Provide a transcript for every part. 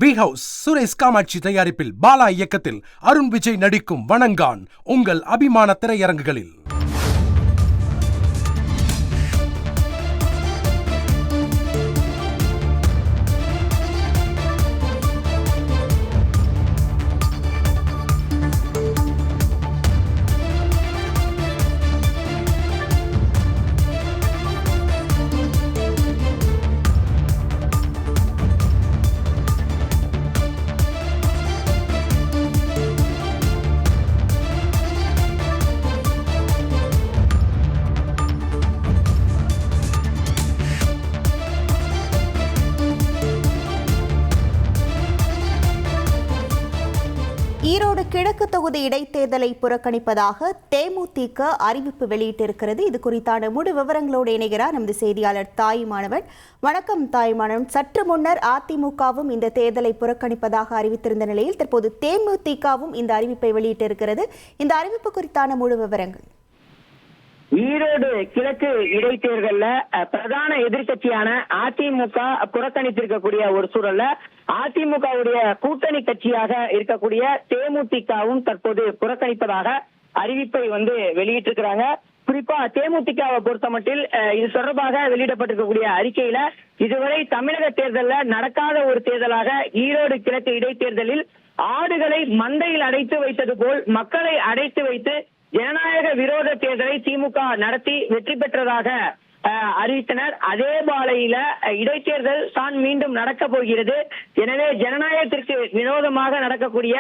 We house Suresh Kamakshi தயாரிப்பில் பாலா இயக்கத்தில் அருண் விஜய் நடிக்கும் வணங்கான் உங்கள் அபிமான திரையரங்குகளில். ஈரோடு கிழக்கு தொகுதி இடைத்தேர்தலை புறக்கணிப்பதாக தேமுதிக அறிவிப்பு வெளியிட்டிருக்கிறது. இது குறித்தான முழு விவரங்களோடு இணைகிறார் நமது செய்தியாளர் தாயுமானவன். வணக்கம் தாயுமானவன். சற்று முன்னர் அதிமுகவும் இந்த தேர்தலை புறக்கணிப்பதாக அறிவித்திருந்த நிலையில் தற்போது தேமுதிகவும் இந்த அறிவிப்பை வெளியிட்டிருக்கிறது. இந்த அறிவிப்பு குறித்தான முழு விவரங்கள். ஈரோடு கிழக்கு இடைத்தேர்தல்ல பிரதான எதிர்கட்சியான அதிமுக புறக்கணித்திருக்கக்கூடிய ஒரு சூழல்ல அதிமுகவுடைய கூட்டணி கட்சியாக இருக்கக்கூடிய தேமுதிகவும் தற்போது புறக்கணிப்பதாக அறிவிப்பை வெளியிட்டிருக்கிறாங்க. குறிப்பா தேமுதிகவை பொறுத்த மட்டில் இது தொடர்பாக வெளியிடப்பட்டிருக்கக்கூடிய அறிக்கையில இதுவரை தமிழக தேர்தல்ல நடக்காத ஒரு தேர்தலாக ஈரோடு கிழக்கு இடைத்தேர்தலில் ஆடுகளை மந்தையில் அடைத்து வைத்தது போல் மக்களை அடைத்து வைத்து ஜனநாயக விரோத தேர்தலை திமுக நடத்தி வெற்றி பெற்றதாக அறிவித்தனர். அதே பாலையில இடைத்தேர்தல் தான் மீண்டும் நடக்க போகிறது. எனவே ஜனநாயகத்திற்கு விரோதமாக நடக்கக்கூடிய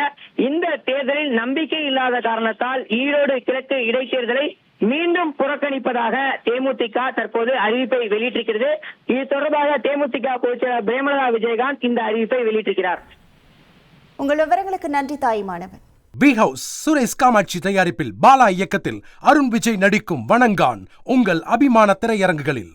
இந்த தேர்தலில் நம்பிக்கை இல்லாத காரணத்தால் ஈரோடு கிழக்கு இடைத்தேர்தலை மீண்டும் புறக்கணிப்பதாக தேமுதிக தற்போது அறிவிப்பை வெளியிட்டிருக்கிறது. இது தொடர்பாக தேமுதிக பொதுச் செயலாளர் பிரேமலதா விஜயகாந்த் இந்த அறிவிப்பை வெளியிட்டிருக்கிறார். உங்கள் விவரங்களுக்கு நன்றி தாயுமானவன். வி ஹவுஸ் சுரேஷ் காமாட்சி தயாரிப்பில் பாலா இயக்கத்தில் அருண் விஜய் நடிக்கும் வணங்கான் உங்கள் அபிமான திரையரங்குகளில்.